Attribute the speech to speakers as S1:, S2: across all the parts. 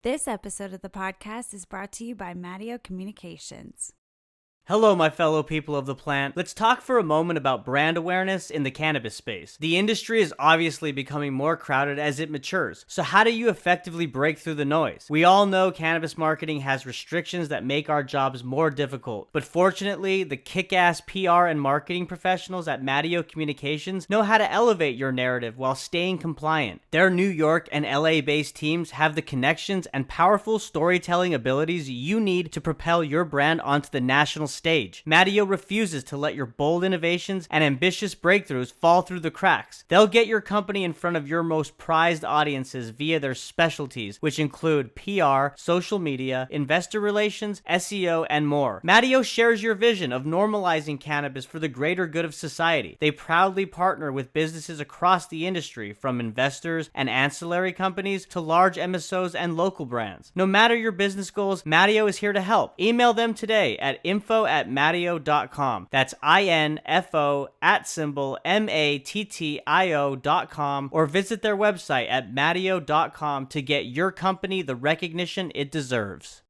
S1: This episode of the podcast is brought to you by Mattio Communications.
S2: Hello, my fellow people of the plant. Let's talk for a moment about brand awareness in the cannabis space. The industry is obviously becoming more crowded as it matures. So how do you effectively break through the noise? We all know cannabis marketing has restrictions that make our jobs more difficult. But fortunately, the kick-ass PR and marketing professionals at Mattio Communications know how to elevate your narrative while staying compliant. Their New York and LA-based teams have the connections and powerful storytelling abilities you need to propel your brand onto the national stage. Mattio refuses to let your bold innovations and ambitious breakthroughs fall through the cracks. They'll get your company in front of your most prized audiences via their specialties, which include PR, social media, investor relations, SEO, and more. Mattio shares your vision of normalizing cannabis for the greater good of society. They proudly partner with businesses across the industry, from investors and ancillary companies to large MSOs and local brands. No matter your business goals, Mattio is here to help. Email them today at info@mattio.com. That's info@mattio.com, or visit their website at mattio.com to get your company the recognition it deserves.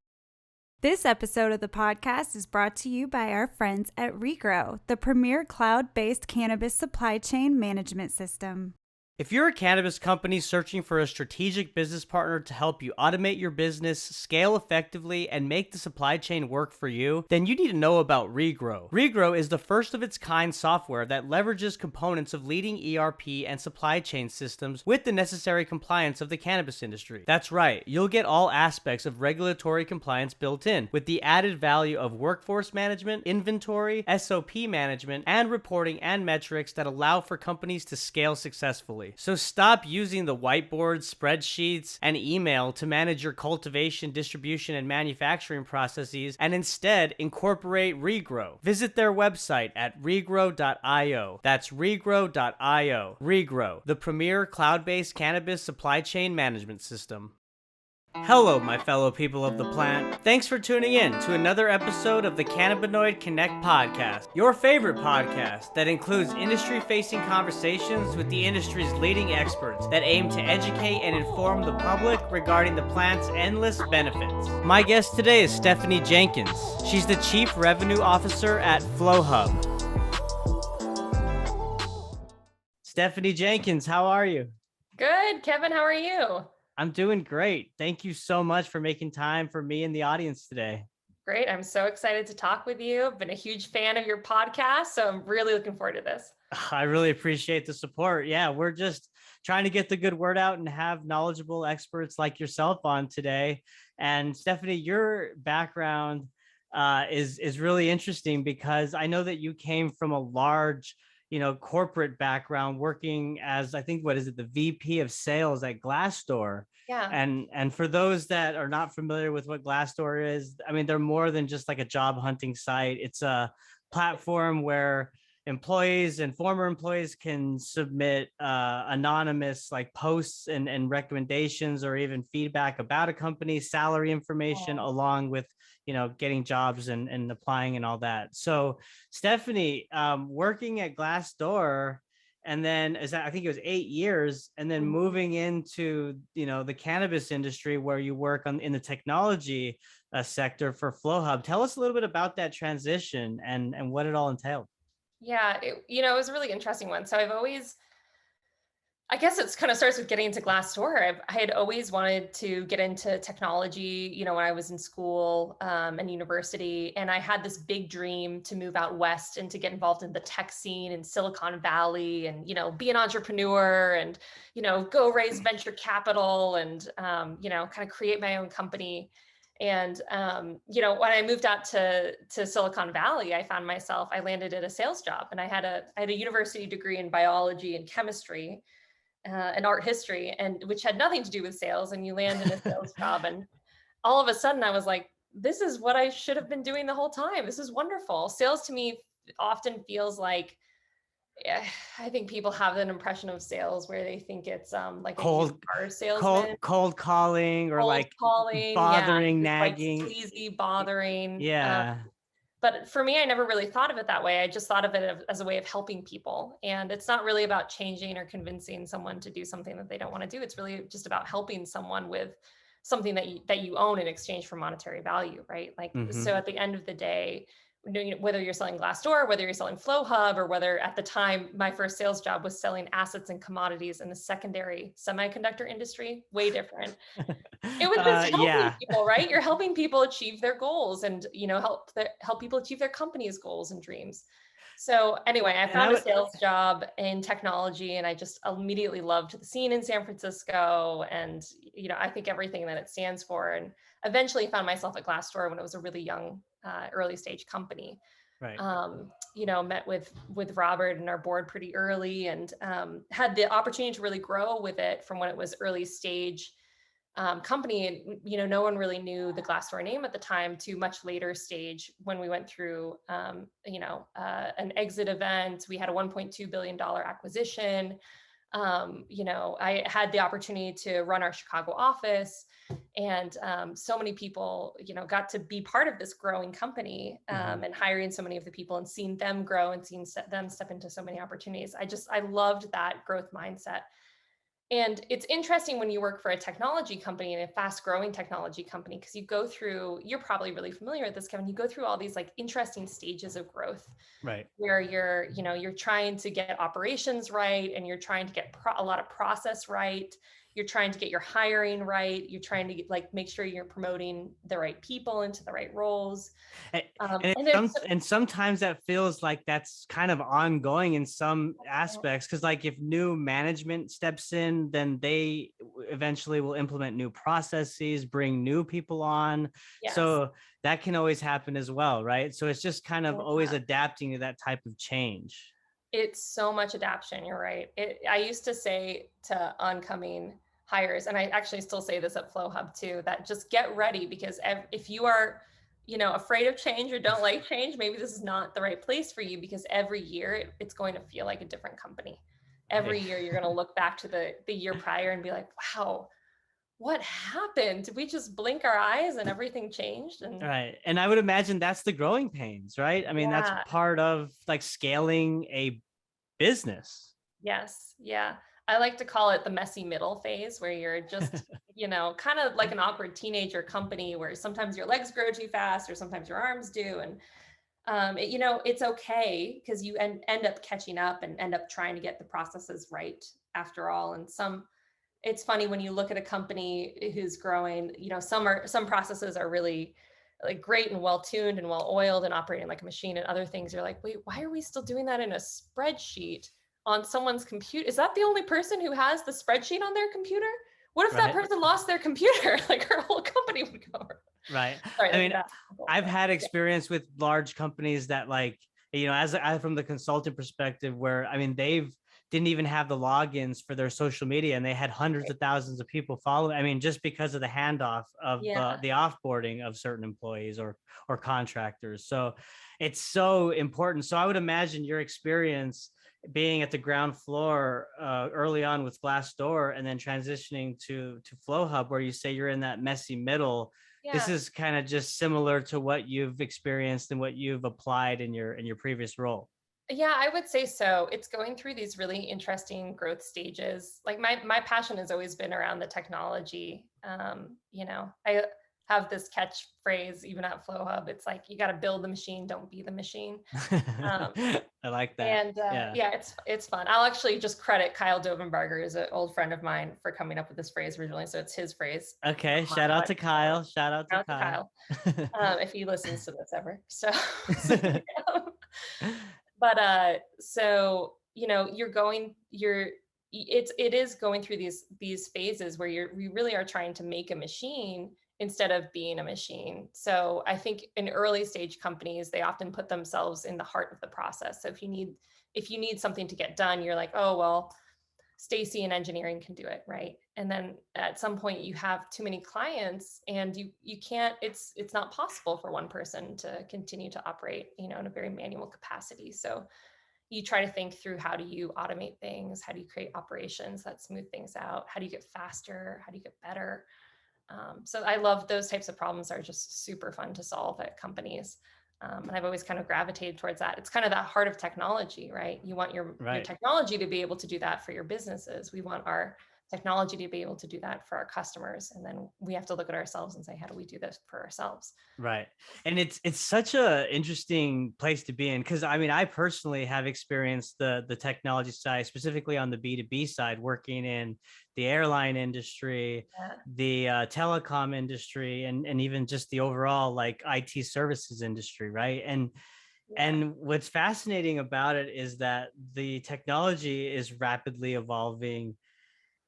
S1: This episode of the podcast is brought to you by our friends at Regrow, the premier cloud-based cannabis supply chain management system.
S2: If you're a cannabis company searching for a strategic business partner to help you automate your business, scale effectively, and make the supply chain work for you, then you need to know about Regrow. Regrow is the first of its kind software that leverages components of leading ERP and supply chain systems with the necessary compliance of the cannabis industry. That's right, you'll get all aspects of regulatory compliance built in, with the added value of workforce management, inventory, SOP management, and reporting and metrics that allow for companies to scale successfully. So stop using the whiteboards, spreadsheets, and email to manage your cultivation, distribution, and manufacturing processes, and instead incorporate Regrow. Visit their website at regrow.io. That's regrow.io. Regrow, the premier cloud-based cannabis supply chain management system. Hello, my fellow people of the plant. Thanks for tuning in to another episode of the Cannabinoid Connect podcast, your favorite podcast that includes industry-facing conversations with the industry's leading experts that aim to educate and inform the public regarding the plant's endless benefits. My guest today is Stephanie Jenkins. She's the Chief Revenue Officer at Flowhub. Stephanie Jenkins, how are you?
S3: Good, Kevin. How are you?
S2: I'm doing great. Thank you so much for making time for me and the audience today.
S3: Great. I'm so excited to talk with you. I've been a huge fan of your podcast, so I'm really looking forward to this.
S2: I really appreciate the support. Yeah, we're just trying to get the good word out and have knowledgeable experts like yourself on today. And Stephanie, your background is really interesting because I know that you came from a large corporate background, working as, I think, the VP of sales at Glassdoor.
S3: Yeah.
S2: And for those that are not familiar with what Glassdoor is, I mean, they're more than just like a job hunting site. It's a platform where employees and former employees can submit anonymous like posts and recommendations, or even feedback about a company, salary information, along with getting jobs and applying and all that. So Stephanie, working at Glassdoor, and then I think it was 8 years, and then moving into the cannabis industry where you work in the technology sector for Flowhub. Tell us a little bit about that transition and what it all entailed.
S3: Yeah, it was a really interesting one. So I guess it's kind of starts with getting into Glassdoor. I had always wanted to get into technology, when I was in school and university. And I had this big dream to move out west and to get involved in the tech scene in Silicon Valley and, be an entrepreneur and, go raise venture capital and, kind of create my own company. And, when I moved out to Silicon Valley, I found myself, I landed at a sales job, and I had a university degree in biology and chemistry. And art history, and which had nothing to do with sales, and you land in a sales job, and all of a sudden I was like, this is what I should have been doing the whole time. This is wonderful. Sales to me often feels like, I think people have an impression of sales where they think it's like a used car salesman,
S2: cold calling, or
S3: cold calling,
S2: bothering,
S3: like
S2: nagging,
S3: sleazy, bothering.
S2: Yeah.
S3: But for me, I never really thought of it that way. I just thought of it as a way of helping people. And it's not really about changing or convincing someone to do something that they don't want to do. It's really just about helping someone with something that you own in exchange for monetary value, right? Like,
S2: Mm-hmm.
S3: so at the end of the day, whether you're selling Glassdoor, whether you're selling Flowhub, or whether at the time my first sales job was selling assets and commodities in the secondary semiconductor industry, way different. It was just helping
S2: Yeah.
S3: people, right? You're helping people achieve their goals, and help people achieve their company's goals and dreams. So anyway, I
S2: And I
S3: found a
S2: would,
S3: sales job in technology, and I just immediately loved the scene in San Francisco, and I think everything that it stands for. And eventually found myself at Glassdoor when it was a really young, early stage company.
S2: right.
S3: Met with Robert and our board pretty early, and had the opportunity to really grow with it from when it was early stage company. And no one really knew the Glassdoor name at the time, to much later stage when we went through an exit event. We had a $1.2 billion acquisition. I had the opportunity to run our Chicago office, and so many people got to be part of this growing company, and hiring so many of the people, and seeing them grow, and seeing them step into so many opportunities. I loved that growth mindset. And it's interesting when you work for a technology company, and a fast growing technology company, because you're probably really familiar with this, Kevin, you go through all these like interesting stages of growth,
S2: Right.
S3: where you're trying to get operations right, and you're trying to get a lot of process right. You're trying to get your hiring right. You're trying to make sure you're promoting the right people into the right roles.
S2: And,
S3: And it's
S2: and sometimes that feels like that's kind of ongoing in some aspects, because like if new management steps in, then they eventually will implement new processes, bring new people on.
S3: yes,
S2: So that can always happen as well, right? So it's just kind of always
S3: yeah.
S2: adapting to that type of change.
S3: It's so much adaptation. You're right. I used to say to oncoming hires, and I actually still say this at Flowhub too, that just get ready, because if you are, afraid of change or don't like change, maybe this is not the right place for you, because every year it's going to feel like a different company.
S2: Right.
S3: Every year you're going to look back to the year prior and be like, wow, what happened? Did we just blink our eyes and everything changed? And
S2: Right. And I would imagine that's the growing pains, right? I mean, that's
S3: yeah.
S2: part of like scaling a business.
S3: Yes. Yeah. I like to call it the messy middle phase, where you're just, kind of like an awkward teenager company, where sometimes your legs grow too fast, or sometimes your arms do. And, it's okay, because you end up catching up, and end up trying to get the processes right after all. And it's funny when you look at a company who's growing, some processes are really like great and well tuned and well oiled and operating like a machine, and other things you're like, wait, why are we still doing that in a spreadsheet on someone's computer? Is that the only person who has the spreadsheet on their computer? What if that
S2: Right.
S3: person lost their computer? Like, our whole company would go.
S2: Right.
S3: Sorry,
S2: I
S3: that's a
S2: mean,
S3: bad example,
S2: I've
S3: but
S2: had
S3: yeah.
S2: experience with large companies that like, as I from the consultant perspective, where I mean, they've didn't even have the logins for their social media, and they had hundreds
S3: Right.
S2: of thousands of people following. I mean, just because of the handoff of
S3: Yeah.
S2: the offboarding of certain employees or contractors. So it's so important. So I would imagine your experience being at the ground floor early on with Glassdoor, and then transitioning to Flowhub, where you say you're in that messy middle. This
S3: Yeah.
S2: is kind of just similar to what you've experienced and what you've applied in your previous role.
S3: Yeah, I would say so. It's going through these really interesting growth stages. Like, my passion has always been around the technology. I have this catchphrase even at Flowhub. It's like, you got to build the machine, don't be the machine. Um,
S2: I like that.
S3: and
S2: Yeah.
S3: yeah, it's fun. I'll actually just credit Kyle Dovenbarger, who's an old friend of mine, for coming up with this phrase originally. So it's his phrase,
S2: Okay.
S3: not
S2: Shout
S3: mine,
S2: out
S3: but
S2: to Kyle. Shout out to
S3: shout out to
S2: Kyle.
S3: Kyle, if he listens to this ever. So, yeah. But so it is going through these phases where we really are trying to make a machine instead of being a machine. So I think in early stage companies, they often put themselves in the heart of the process. So if you need something to get done, you're like, oh well, Stacy in engineering can do it, right? And then at some point you have too many clients, and you can't, it's not possible for one person to continue to operate, in a very manual capacity. So you try to think through, how do you automate things? How do you create operations that smooth things out? How do you get faster? How do you get better? So I love those types of problems, are just super fun to solve at companies. And I've always kind of gravitated towards that. It's kind of that heart of technology, right? You want your
S2: Right.
S3: technology to be able to do that for your businesses. We want our technology to be able to do that for our customers. And then we have to look at ourselves and say, how do we do this for ourselves?
S2: Right. And it's such a interesting place to be in, because I mean, I personally have experienced the technology side, specifically on the B2B side, working in the airline industry,
S3: Yeah.
S2: the telecom industry, and even just the overall like IT services industry, right?
S3: Yeah.
S2: And what's fascinating about it is that the technology is rapidly evolving,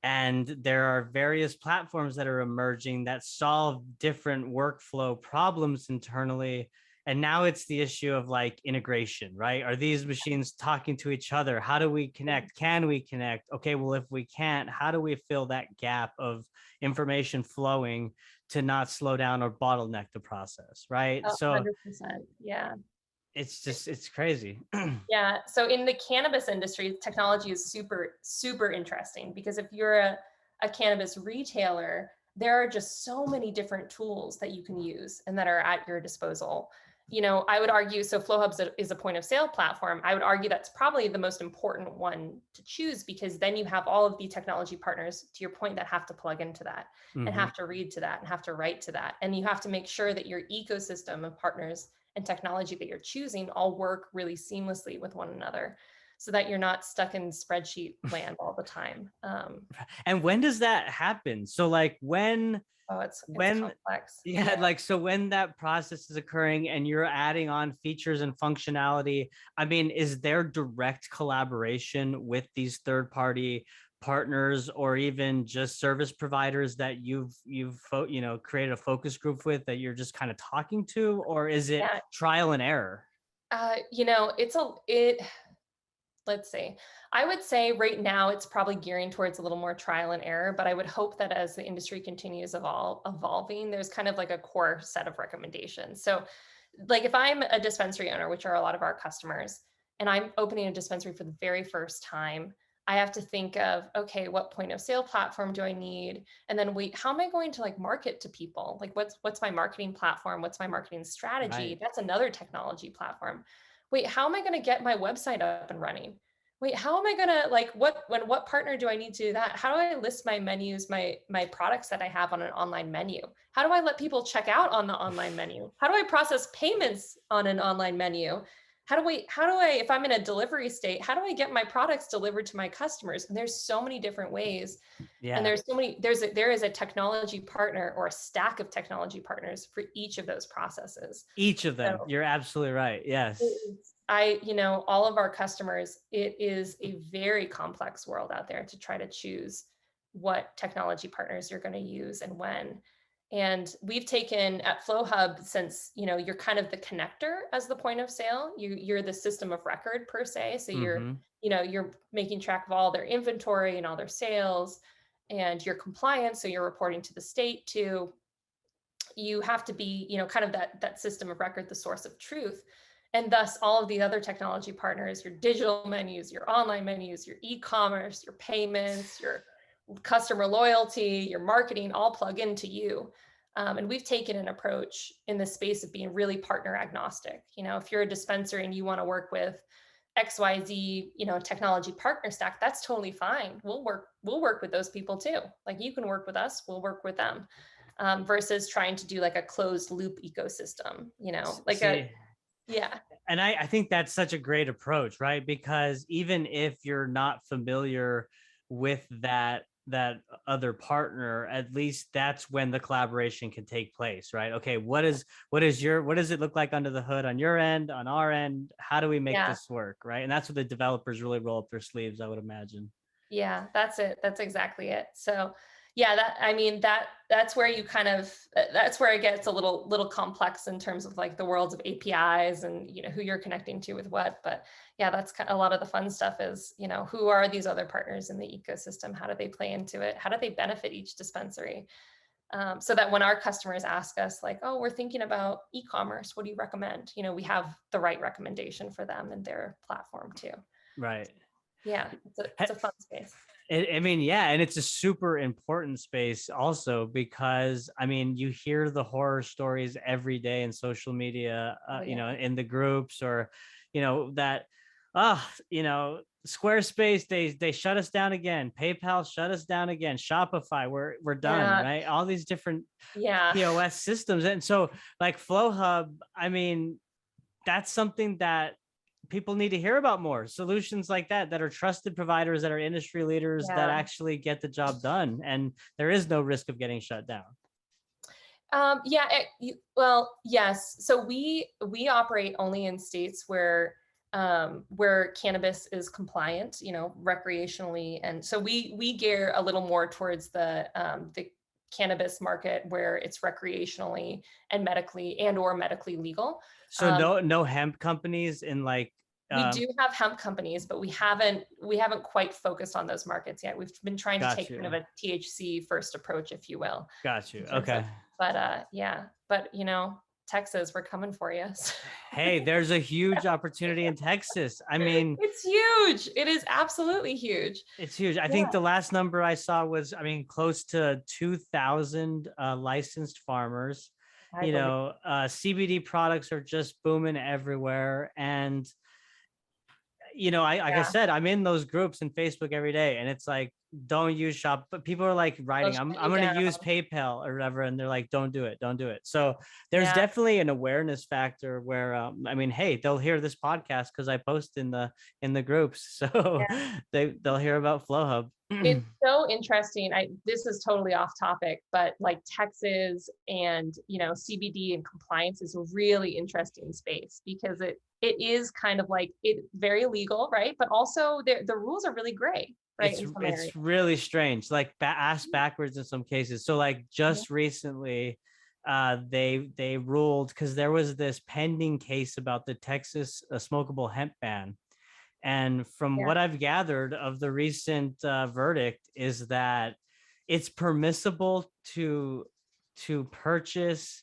S2: and there are various platforms that are emerging that solve different workflow problems internally. And now it's the issue of like integration, right? Are these machines talking to each other? How do we connect? Can we connect? Okay, well, if we can't, how do we fill that gap of information flowing to not slow down or bottleneck the process, right? So
S3: 100%. Yeah.
S2: it's crazy.
S3: Yeah. So in the cannabis industry, technology is super, super interesting because if you're a cannabis retailer, there are just so many different tools that you can use and that are at your disposal. I would argue, so Flowhub is a point of sale platform. I would argue that's probably the most important one to choose because then you have all of the technology partners, to your point, that have to plug into that and
S2: Hmm.
S3: have to read to that and have to write to that. And you have to make sure that your ecosystem of partners and technology that you're choosing all work really seamlessly with one another so that you're not stuck in spreadsheet land all the time.
S2: And when does that happen? So like
S3: It's
S2: when
S3: complex.
S2: yeah,
S3: Yeah.
S2: like so when that process is occurring and you're adding on features and functionality, I mean, is there direct collaboration with these third party partners or even just service providers that you've created a focus group with that you're just kind of talking to, or is it
S3: Yeah.
S2: trial and error?
S3: It let's see. I would say right now it's probably gearing towards a little more trial and error, but I would hope that as the industry continues evolving, there's kind of like a core set of recommendations. So, like if I'm a dispensary owner, which are a lot of our customers, and I'm opening a dispensary for the very first time, I have to think of, okay, what point of sale platform do I need? And then wait, how am I going to like market to people? Like what's my marketing platform? What's my marketing strategy?
S2: Right.
S3: That's another technology platform. Wait, how am I going to get my website up and running? Wait, how am I gonna like what partner do I need to do that? How do I list my menus, my products that I have on an online menu? How do I let people check out on the online menu? How do I process payments on an online menu? How do I if I'm in a delivery state, how do I get my products delivered to my customers? And there's so many different ways. And
S2: Yeah.
S3: there's so many there is a technology partner or a stack of technology partners for each of those processes.
S2: Each of them.
S3: So
S2: You're absolutely right. Yes.
S3: all of our customers, it is a very complex world out there to try to choose what technology partners you're going to use and when. And we've taken at Flowhub, since, you're kind of the connector as the point of sale, you're the system of record per se. So
S2: Mm-hmm.
S3: you're making track of all their inventory and all their sales and your compliance. So you're reporting to the state too. You have to be, kind of that system of record, the source of truth. And thus all of the other technology partners, your digital menus, your online menus, your e-commerce, your payments, your customer loyalty, your marketing, all plug into you. And we've taken an approach in the space of being really partner agnostic. If you're a dispensary and you want to work with XYZ, technology partner stack, that's totally fine. We'll work with those people too. Like you can work with us, we'll work with them. Versus trying to do like a closed loop ecosystem,
S2: See,
S3: yeah,
S2: and I think that's such a great approach, right? Because even if you're not familiar with that other partner, at least that's when the collaboration can take place, right? Okay, what does it look like under the hood on your end, on our end? How do we make
S3: yeah.
S2: this work, right? And that's what the developers really roll up their sleeves, I would imagine.
S3: Yeah, that's it. That's exactly it. So, yeah, that's where you kind of that's where it gets a little complex in terms of like the worlds of APIs and who you're connecting to with what. But yeah, that's a lot of the fun stuff is who are these other partners in the ecosystem? How do they play into it? How do they benefit each dispensary? So that when our customers ask us like, oh, we're thinking about e-commerce, what do you recommend? We have the right recommendation for them and their platform too.
S2: Right.
S3: Yeah, it's a fun space.
S2: I mean, yeah, and it's a super important space also because I mean, you hear the horror stories every day in social media,
S3: Oh yeah.
S2: in the groups or, that, Squarespace, they shut us down again. PayPal shut us down again. Shopify, we're done,
S3: Yeah.
S2: right? All these different
S3: Yeah.
S2: POS systems. And so like Flowhub, I mean, that's something that people need to hear about more. Solutions like that are trusted providers, that are industry leaders, that
S3: Yeah.
S2: actually get the job done. And there is no risk of getting shut down.
S3: Yeah. Well, yes. So we operate only in states where cannabis is compliant, recreationally, and so we gear a little more towards the cannabis market where it's recreationally and medically legal.
S2: So
S3: Um,
S2: no hemp companies in like
S3: we do have hemp companies, but we haven't quite focused on those markets yet. We've been trying to
S2: got
S3: take
S2: you.
S3: kind of a THC first approach, if you will,
S2: Got you.
S3: in terms of,
S2: Okay.
S3: but yeah, but Texas, we're coming for you.
S2: Hey, there's a huge opportunity in Texas. I mean,
S3: It's huge. It is absolutely huge.
S2: it's huge. I think
S3: Yeah,
S2: the last number I saw was, I mean, close to 2,000 licensed farmers.
S3: I believe.
S2: CBD products are just booming everywhere. And I like I
S3: Yeah,
S2: said, I'm in those groups in Facebook every day, and it's like, don't use shop, but people are like
S3: they'll
S2: writing,
S3: shut
S2: I'm
S3: you
S2: gonna
S3: down.
S2: use PayPal or whatever, and they're like, don't do it, don't do it. So there's
S3: Yeah,
S2: definitely an awareness factor where I mean, hey, they'll hear this podcast because I post in the groups, so
S3: yeah.
S2: they'll hear about Flowhub.
S3: It's so interesting. This is totally off topic, but like Texas and CBD and compliance is a really interesting space because it is kind of like it very legal, right? But also the rules are really gray, right?
S2: it's
S3: In some areas.
S2: it's really strange, like ass backwards in some cases. So like
S3: Yeah.
S2: just recently they ruled, because there was this pending case about the Texas smokable hemp ban, and from
S3: Yeah.
S2: what I've gathered of the recent verdict is that it's permissible to purchase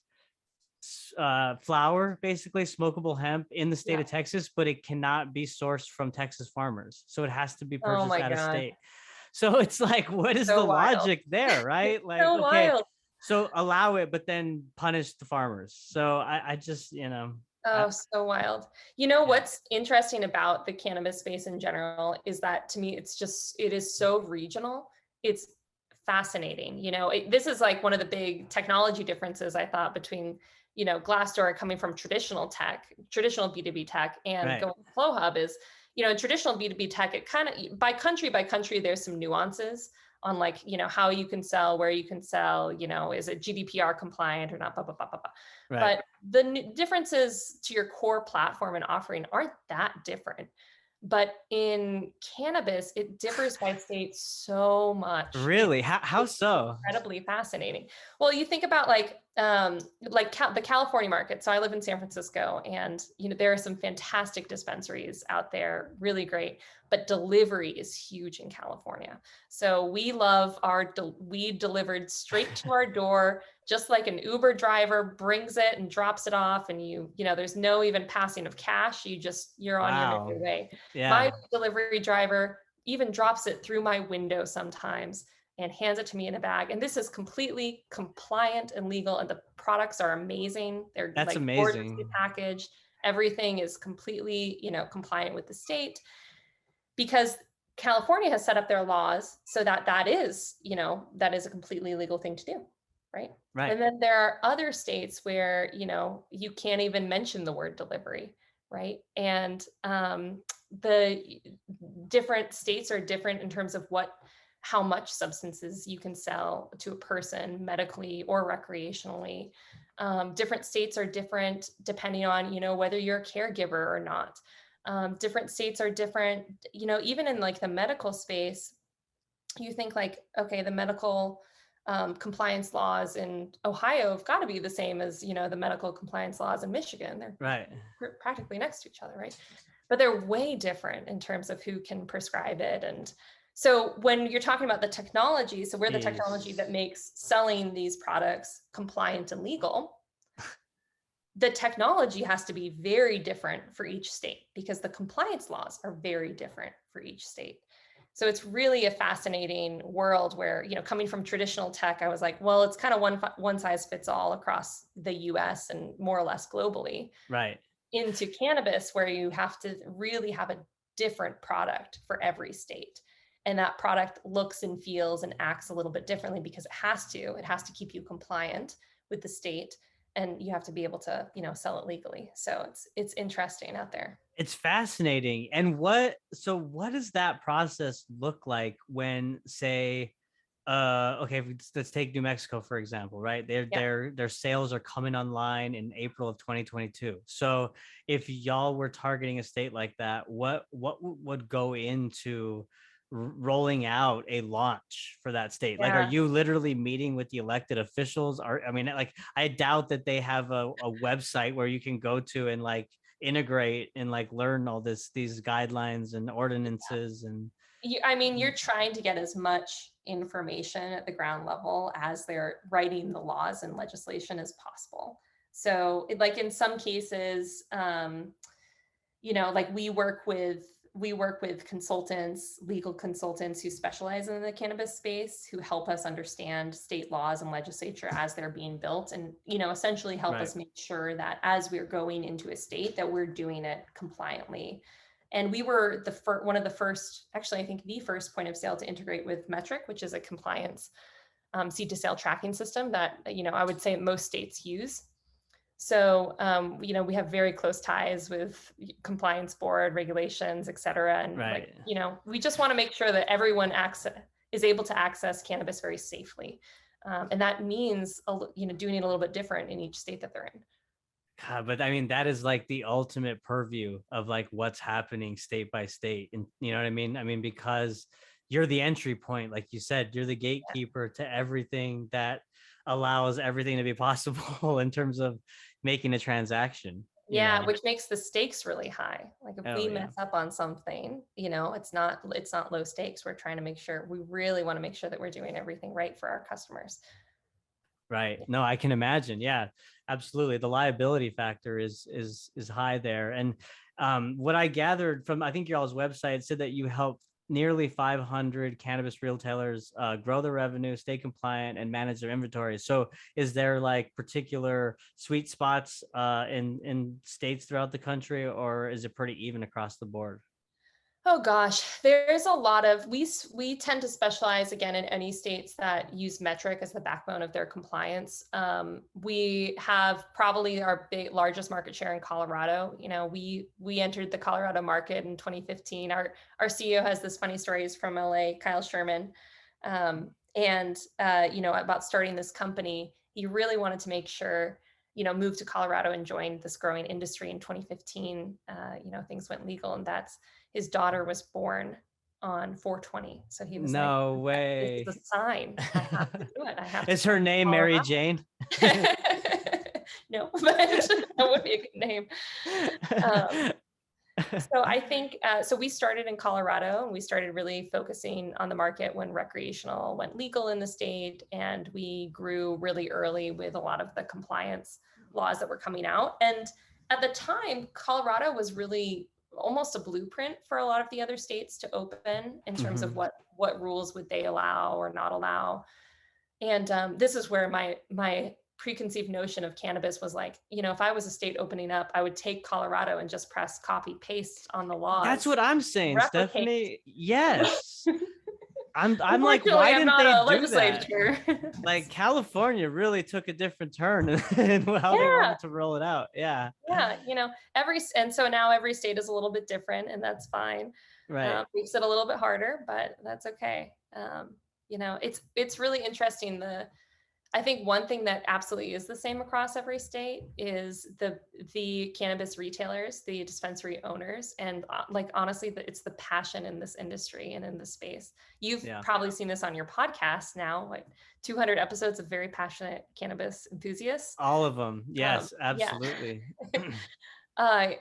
S2: flower, basically smokable hemp, in the state
S3: Yeah.
S2: of Texas, but it cannot be sourced from Texas farmers. So it has to be
S3: Oh
S2: purchased
S3: my
S2: out of
S3: God.
S2: state. So it's like, what is the
S3: So wild.
S2: logic there, right? Like,
S3: So
S2: okay,
S3: wild.
S2: so allow it, but then punish the farmers. So I just, I,
S3: Oh, so wild. You know
S2: yeah,
S3: what's interesting about the cannabis space in general is that to me, it is so regional. It's fascinating. This is like one of the big technology differences I thought between, Glassdoor coming from traditional tech, traditional B2B tech, and
S2: right,
S3: going to Flowhub is, in traditional B2B tech, it kind of by country, there's some nuances on like, how you can sell, where you can sell, is it GDPR compliant or not, blah, blah, blah, blah, blah.
S2: right.
S3: But the differences to your core platform and offering aren't that different. But in cannabis, it differs by state so much. It's
S2: Really? How so?
S3: incredibly fascinating. Well, you think about the California market. So I live in San Francisco, and there are some fantastic dispensaries out there, really great. But delivery is huge in California. So we love our weed delivered straight to our door, just like an Uber driver brings it and drops it off, and there's no even passing of cash. You're on your
S2: Wow.
S3: merry way. My
S2: Yeah,
S3: delivery driver even drops it through my window sometimes and hands it to me in a bag. And this is completely compliant and legal. And the products are amazing. They're
S2: that's
S3: like gorgeously
S2: amazing.
S3: packaged. Everything is completely, compliant with the state because California has set up their laws so that is a completely legal thing to do. Right.
S2: Right.
S3: And then there are other states where, you can't even mention the word delivery. Right. And the different states are different in terms of how much substances you can sell to a person medically or recreationally. Different states are different depending on, whether you're a caregiver or not. Different states are different, even in like the medical space, you think like, okay, the medical compliance laws in Ohio have got to be the same as, the medical compliance laws in Michigan. They're
S2: Right.
S3: practically next to each other, right? But they're way different in terms of who can prescribe it. And so when you're talking about the technology, so we're the technology that makes selling these products compliant and legal. The technology has to be very different for each state because the compliance laws are very different for each state. So it's really a fascinating world where, coming from traditional tech, I was like, well, it's kind of one size fits all across the US and more or less globally.
S2: Right.
S3: Into cannabis, where you have to really have a different product for every state. And that product looks and feels and acts a little bit differently because it has to keep you compliant with the state, and you have to be able to, sell it legally. So it's interesting out there.
S2: It's fascinating. And what does that process look like when, say, okay, let's take New Mexico for example, right?
S3: Yeah.
S2: Their sales are coming online in April of 2022. So if y'all were targeting a state like that, what would go into rolling out a launch for that state? Like, are
S3: Yeah.
S2: you literally meeting with the elected officials? I mean, like, I doubt that they have a website where you can go to and like integrate and like learn all these guidelines and ordinances and
S3: I mean, you're trying to get as much information at the ground level as they're writing the laws and legislation as possible. So, like in some cases, like we work with consultants, legal consultants who specialize in the cannabis space, who help us understand state laws and legislature as they're being built, and essentially help
S2: right.
S3: us make sure that as we're going into a state that we're doing it compliantly. And we were one of the first, actually I think the first point of sale to integrate with Metric, which is a compliance seed to sale tracking system that I would say most states use. So, we have very close ties with compliance board regulations, et cetera. And
S2: Right.
S3: we just want to make sure that everyone is able to access cannabis very safely. And that means, doing it a little bit different in each state that they're in.
S2: God, but I mean, that is like the ultimate purview of like what's happening state by state. And you know what I mean? I mean, because you're the entry point, like you said, you're the gatekeeper to everything that allows everything to be possible in terms of making a transaction, you
S3: Yeah,
S2: know?
S3: which makes the stakes really high. Like if
S2: Oh
S3: we
S2: yeah.
S3: mess up on something, it's not low stakes. We really want to make sure that we're doing everything right for our customers.
S2: Right. No, I can imagine. Yeah, absolutely. The liability factor is high there. And what I gathered from, I think y'all's website said that you help nearly 500 cannabis retailers grow their revenue, stay compliant, and manage their inventory. So, is there like particular sweet spots in states throughout the country, or is it pretty even across the board?
S3: Oh gosh, there's a lot of we tend to specialize again in any states that use metric as the backbone of their compliance. We have probably our largest market share in Colorado. We entered the Colorado market in 2015. Our CEO has this funny stories from LA, Kyle Sherman, and about starting this company. He really wanted to make sure moved to Colorado and joined this growing industry in 2015. Things went legal, and his daughter was born on 420. So he was like,
S2: No
S3: this is a
S2: way.
S3: sign. I have to do it. I have to
S2: Is her
S3: come to
S2: name Mary
S3: Colorado.
S2: Jane?
S3: No, but that would be a good name. So I think, so we started in Colorado, and we started really focusing on the market when recreational went legal in the state. And we grew really early with a lot of the compliance laws that were coming out. And at the time, Colorado was really almost a blueprint for a lot of the other states to open in terms of
S2: Mhm.
S3: what rules would they allow or not allow. And this is where my preconceived notion of cannabis was like, if I was a state opening up, I would take Colorado and just press copy paste on the
S2: That's
S3: laws,
S2: what I'm saying,
S3: replicate.
S2: Stephanie. Yes. I'm like,
S3: Unfortunately,
S2: why
S3: I'm
S2: didn't
S3: not
S2: they
S3: a
S2: do that?
S3: legislator.
S2: Like California really took a different turn in how they
S3: Yeah,
S2: wanted to roll it out. Yeah.
S3: yeah. And so now every state is a little bit different, and that's fine.
S2: Right.
S3: Makes it a little bit harder, but that's okay. It's really interesting. I think one thing that absolutely is the same across every state is the cannabis retailers, the dispensary owners, and like honestly, it's the passion in this industry and in this space. You've
S2: Yeah.
S3: probably seen this on your podcast now, like 200 episodes of very passionate cannabis enthusiasts.
S2: All of them. Yes,
S3: Yeah.
S2: absolutely.
S3: uh,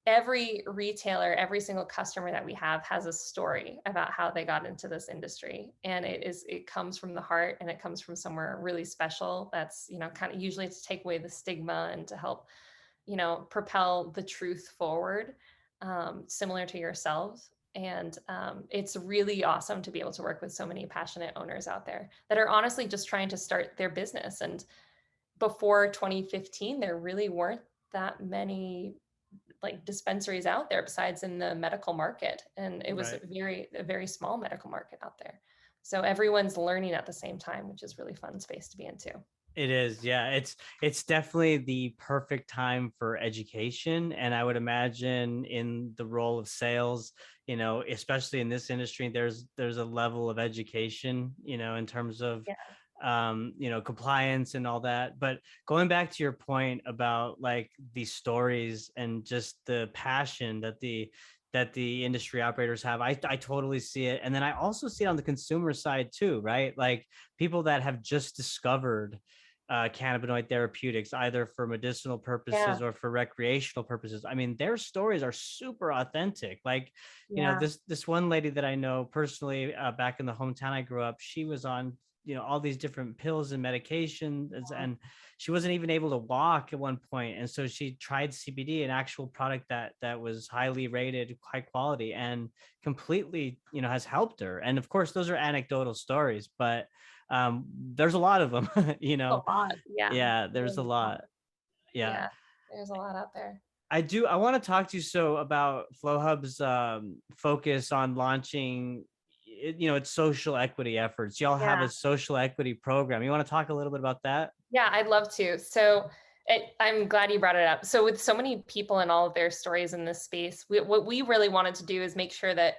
S3: every retailer, every single customer that we have has a story about how they got into this industry. And it comes from the heart, and it comes from somewhere really special. That's, kind of usually to take away the stigma and to help, propel the truth forward, similar to yourselves. And it's really awesome to be able to work with so many passionate owners out there that are honestly just trying to start their business. And before 2015, there really weren't that many like dispensaries out there besides in the medical market. And it was
S2: Right.
S3: a very small medical market out there. So everyone's learning at the same time, which is really fun space to be into.
S2: It is, yeah. It's definitely the perfect time for education, and I would imagine in the role of sales, especially in this industry, there's a level of education, in terms of
S3: Yeah.
S2: compliance and all that. But going back to your point about like these stories and just the passion that the industry operators have, I totally see it. And then I also see it on the consumer side too, right? Like people that have just discovered cannabinoid therapeutics, either for medicinal
S3: Yeah.
S2: purposes or for recreational purposes. I mean, their stories are super authentic. Like,
S3: Yeah.
S2: this one lady that I know personally, back in the hometown I grew up, she was on all these different pills and medications, and she wasn't even able to walk at one point, and so she tried CBD, an actual product that was highly rated, high quality, and completely has helped her. And of course those are anecdotal stories, but there's a lot of them.
S3: A lot. Yeah.
S2: Yeah, there's a
S3: There's a lot.
S2: lot. Yeah.
S3: Yeah. There's a lot out there.
S2: I want to talk to you about Flowhub's focus on launching its social equity efforts. Y'all have
S3: Yeah.
S2: a social equity program. You want to talk a little bit about that?
S3: Yeah, I'd love to. So I'm glad you brought it up. So with so many people and all of their stories in this space, what we really wanted to do is make sure that,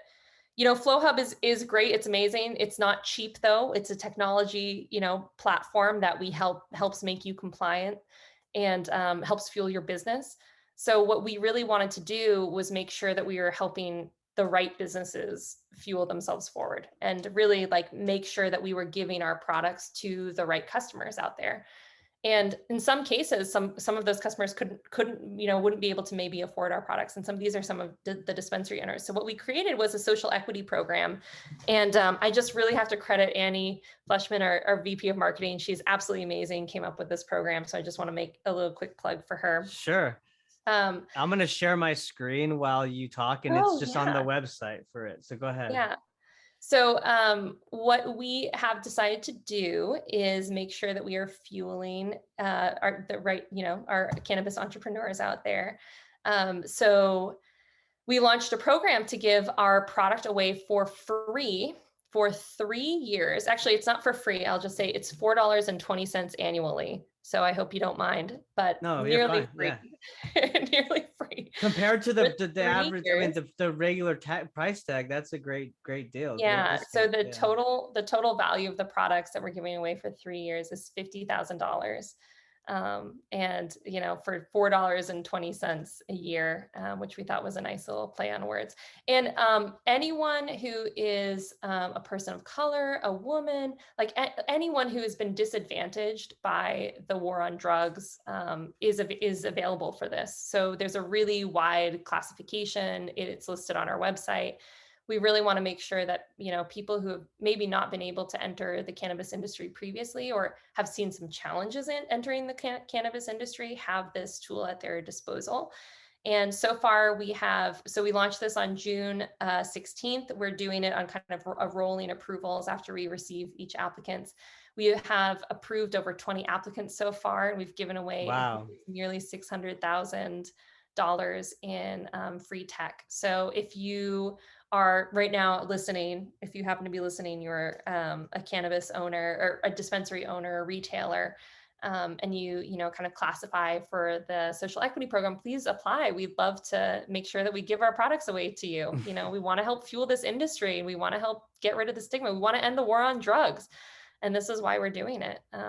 S3: Flowhub is great. It's amazing. It's not cheap though. It's a technology, platform that we helps make you compliant and helps fuel your business. So what we really wanted to do was make sure that we were helping the right businesses fuel themselves forward and really like make sure that we were giving our products to the right customers out there. And in some cases, some of those customers couldn't wouldn't be able to maybe afford our products. And some of these are some of the dispensary owners. So what we created was a social equity program. And I just really have to credit Annie Fleshman, our VP of marketing. She's absolutely amazing, came up with this program. So I just want to make a little quick plug for her.
S2: Sure.
S3: Um,
S2: I'm going to share my screen while you talk, and it's
S3: oh
S2: just on the
S3: yeah,
S2: website for it. So go ahead.
S3: yeah. So what we have decided to do is make sure that we are fueling our cannabis entrepreneurs out there. So we launched a program to give our product away for free for 3 years. Actually, it's not for free. I'll just say it's $4.20 annually. So I hope you don't mind, but
S2: No, you're
S3: nearly
S2: fine.
S3: free,
S2: Yeah.
S3: nearly free
S2: Compared to
S3: for
S2: the
S3: 3
S2: average, I mean,
S3: years.
S2: the regular price tag, that's a great deal, great
S3: Yeah. So
S2: discount. Yeah.
S3: the total value of the products that we're giving away for 3 years is $50,000. And for $4.20 a year, which we thought was a nice little play on words. And anyone who is a person of color, a woman, like anyone who has been disadvantaged by the war on drugs is available for this. So there's a really wide classification. It's listed on our website. We really want to make sure that people who have maybe not been able to enter the cannabis industry previously or have seen some challenges in entering the cannabis industry have this tool at their disposal. And so far we launched this on June 16th. We're doing it on kind of a rolling approvals after we receive each applicant. We have approved over 20 applicants so far, and we've given away I think
S2: Wow.
S3: nearly $600,000 in free tech. So if you are right now listening, if you happen to be listening, you're a cannabis owner or a dispensary owner, a retailer, and you kind of classify for the social equity program, please apply. We'd love to make sure that we give our products away to you. We want to help fuel this industry. We want to help get rid of the stigma. We want to end the war on drugs. And this is why we're doing it. It's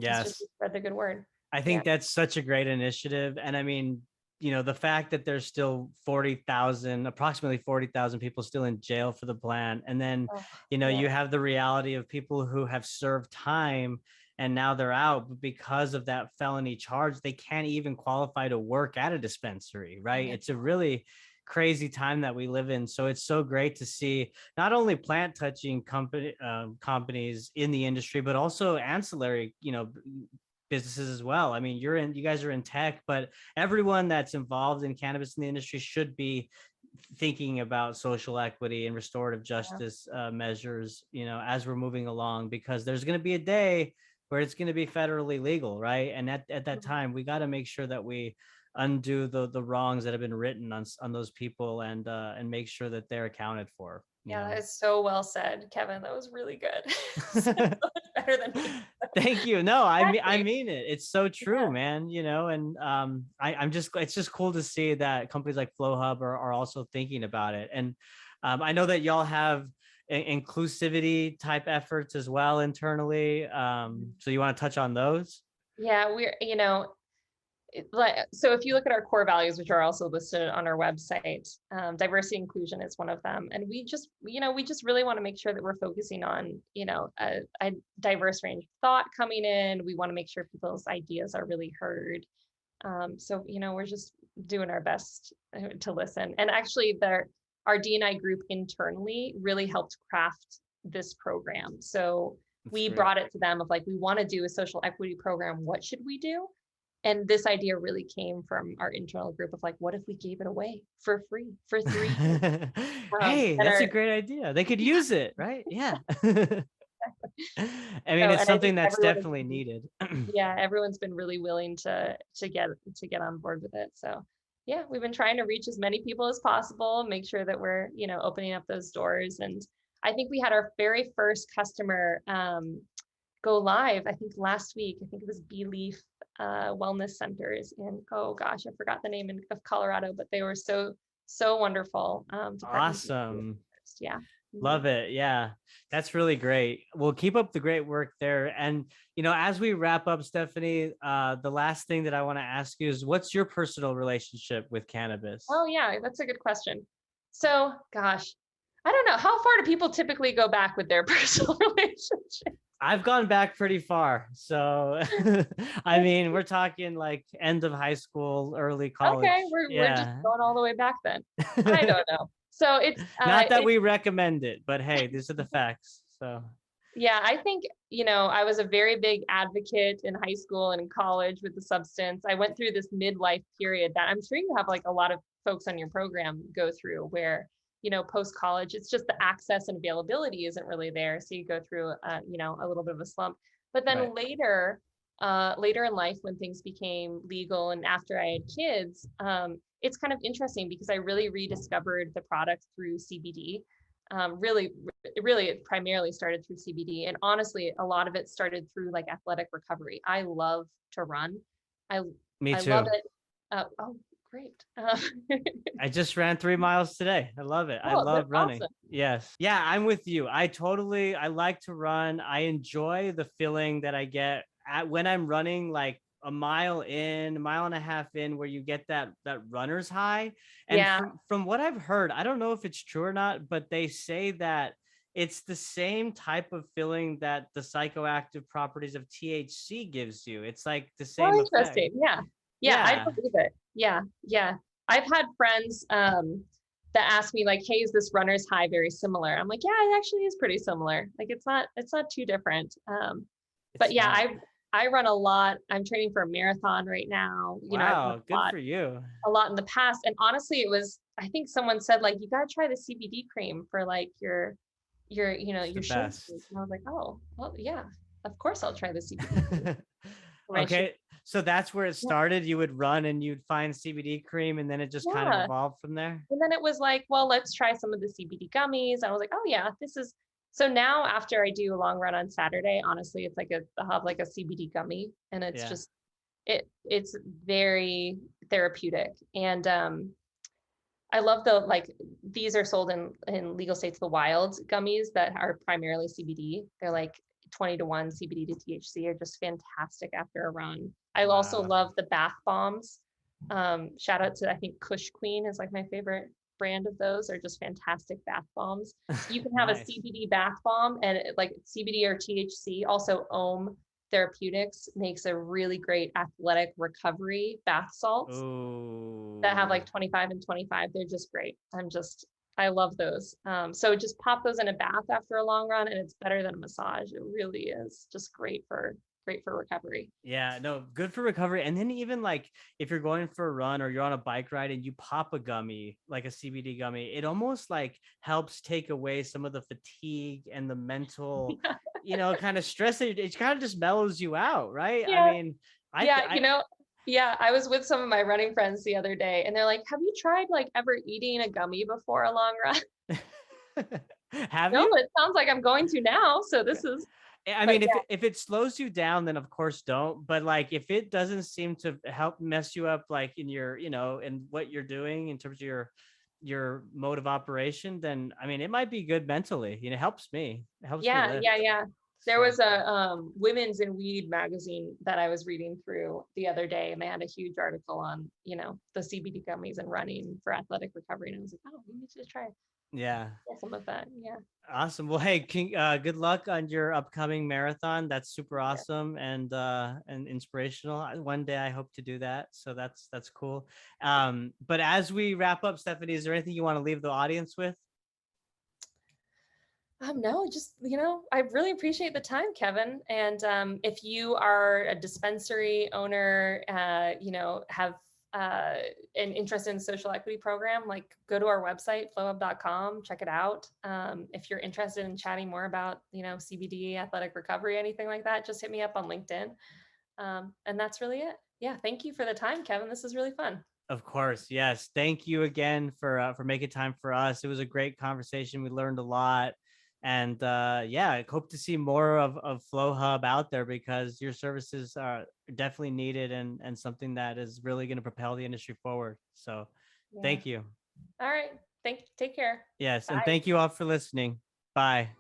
S3: just to
S2: Yes.
S3: spread the good word.
S2: I
S3: Yeah.
S2: think that's such a great initiative. And I mean, the fact that there's still approximately 40,000 people still in jail for the plan. And then,
S3: Oh, yeah.
S2: you have the reality of people who have served time and now they're out, but because of that felony charge, they can't even qualify to work at a dispensary, right?
S3: Yeah.
S2: It's a really crazy time that we live in. So it's so great to see not only plant touching companies in the industry, but also ancillary, businesses as well. I mean, you guys are in tech, but everyone that's involved in cannabis in the industry should be thinking about social equity and restorative justice measures, as we're moving along, because there's going to be a day where it's going to be federally legal, right? And at that time, we got to make sure that we undo the wrongs that have been written on those people, and make sure that they're accounted for, you
S3: Yeah,
S2: know.
S3: that is so well said, Kevin. That was really good. So much better than me.
S2: Thank you. No, I
S3: Exactly.
S2: mean it. It's so true,
S3: Yeah.
S2: man. You know, and I'm just, it's just cool to see that companies like Flowhub are also thinking about it. And I know that y'all have inclusivity type efforts as well internally. So you want to touch on those?
S3: Yeah, we're, like, so if you look at our core values, which are also listed on our website, diversity inclusion is one of them. And we just really want to make sure that we're focusing on, a diverse range of thought coming in. We want to make sure people's ideas are really heard. So, we're just doing our best to listen. And actually, our D&I group internally really helped craft this program. So
S2: That's
S3: we
S2: great.
S3: brought it to them of like, we want to do a social equity program. What should we do? And this idea really came from our internal group of like, what if we gave it away for free for 3 years?
S2: Hey,
S3: And
S2: that's a
S3: our
S2: great idea. They could use it, right? Yeah. I mean,
S3: so,
S2: it's
S3: and I think
S2: something that's
S3: everyone has
S2: definitely
S3: been,
S2: needed.
S3: yeah, everyone's been really willing to get on board with it. So yeah, we've been trying to reach as many people as possible, make sure that we're, opening up those doors. And I think we had our very first customer go live, I think last week. I think it was Bee Leaf Wellness Centers in, oh gosh, I forgot the name of Colorado, but they were so wonderful to partner with.
S2: Awesome.
S3: Yeah.
S2: Love
S3: Mhm.
S2: it. Yeah, that's really great. Well, keep up the great work there. And, as we wrap up, Stephanie, the last thing that I want to ask you is, what's your personal relationship with cannabis?
S3: Oh yeah, that's a good question. So, gosh, I don't know. How far do people typically go back with their personal relationship?
S2: I've gone back pretty far. So, I mean, we're talking like end of high school, early
S3: Okay,
S2: college.
S3: we're just
S2: Yeah.
S3: going all the way back then. I don't know. So
S2: Not that we recommend it, but hey, these are the facts. So,
S3: yeah, I think, I was a very big advocate in high school and in college with the substance. I went through this midlife period that I'm sure you have like a lot of folks on your program go through where, post college, it's just the access and availability isn't really there. So you go through, a little bit of a slump. But
S2: right.
S3: then later in life, when things became legal and after I had kids, it's kind of interesting because I really rediscovered the product through CBD. Really, it primarily started through CBD, and honestly, a lot of it started through like athletic recovery. I love to run. I
S2: Me
S3: I love
S2: too.
S3: it. Oh, great.
S2: I just ran 3 miles today. I love it. I
S3: Oh,
S2: love
S3: that's
S2: running.
S3: awesome.
S2: Yes. Yeah, I'm with you. I like to run. I enjoy the feeling that I get when I'm running like a mile in, a mile and a half in, where you get that runner's high. And
S3: Yeah.
S2: from what I've heard, I don't know if it's true or not, but they say that it's the same type of feeling that the psychoactive properties of THC gives you. It's like the
S3: Oh,
S2: same effect.
S3: interesting. Yeah. Yeah, I
S2: Yeah.
S3: believe it. Yeah. Yeah. I've had friends that ask me like, "Hey, is this runner's high very similar?" I'm like, "Yeah, it actually is pretty similar. Like it's not too different." But
S2: It's
S3: yeah,
S2: not.
S3: I run a lot. I'm training for a marathon right now. I've run
S2: Wow, good for you.
S3: a lot in the past. And honestly, I think someone said like, you got to try the CBD cream for like
S2: It's the
S3: your shoulders.
S2: best.
S3: And I was like, oh, well, yeah, of course I'll try the CBD cream for my shoulders.
S2: Okay, so that's where it
S3: Yeah.
S2: started. You would run and you'd find CBD cream, and then it just kind of
S3: Yeah.
S2: evolved from there.
S3: And then it was like, well, let's try some of the CBD gummies. I was like, oh yeah, this is so now after I do a long run on Saturday, honestly, it's like I'll have like a CBD gummy and it's
S2: Yeah.
S3: just it's very therapeutic. And I love the like these are sold in legal states, the wild gummies that are primarily CBD. They're like 20-to-1 CBD to THC are just fantastic after a run. I also
S2: Wow.
S3: love the bath bombs. Shout out to I think Kush Queen is like my favorite brand of those. Are just fantastic bath bombs. So you can have a
S2: Nice.
S3: CBD bath bomb and like CBD or THC. Also, Ohm Therapeutics makes a really great athletic recovery bath salts that have
S2: Oh.
S3: like 25 and 25. They're just great. I love those. So just pop those in a bath after a long run and it's better than a massage. It really is just great for recovery.
S2: Yeah, no, good for recovery. And then even like if you're going for a run or you're on a bike ride and you pop a gummy, like a CBD gummy, it almost like helps take away some of the fatigue and the mental, kind of stress. It kind of just mellows you out, right? I
S3: Yeah.
S2: mean,
S3: Yeah.
S2: I
S3: Yeah, I was with some of my running friends the other day and they're like, have you tried like ever eating a gummy before a long run?
S2: Have
S3: No,
S2: you?
S3: it sounds like I'm going to now. So this is,
S2: I
S3: but
S2: mean, if it slows you down, then of course don't. But like, if it doesn't seem to help mess you up, like in your, in what you're doing in terms of your mode of operation, then I mean, it might be good mentally. It helps me. It helps me
S3: yeah,
S2: lift.
S3: yeah, yeah. There
S2: So
S3: was a women's and weed magazine that I was reading through the other day, and they had a huge article on, the CBD gummies and running for athletic recovery. And I was like, oh, we need to try
S2: yeah.
S3: some of that. Yeah.
S2: Awesome. Well, hey, good luck on your upcoming marathon. That's super
S3: Yeah.
S2: awesome and inspirational. One day I hope to do that. So that's cool. But as we wrap up, Stephanie, is there anything you want to leave the audience with?
S3: No, just, I really appreciate the time, Kevin. And if you are a dispensary owner, have an interest in social equity program, like go to our website, flowhub.com, check it out. If you're interested in chatting more about, CBD, athletic recovery, anything like that, just hit me up on LinkedIn. And that's really it. Yeah. Thank you for the time, Kevin. This is really fun.
S2: Of course, yes. Thank you again for making time for us. It was a great conversation. We learned a lot, and yeah, I hope to see more of Flow Hub out there because your services are definitely needed and something that is really going to propel the industry forward. So,
S3: Yeah.
S2: thank you.
S3: All right. Take care.
S2: Yes, and
S3: Bye.
S2: thank you all for listening. Bye.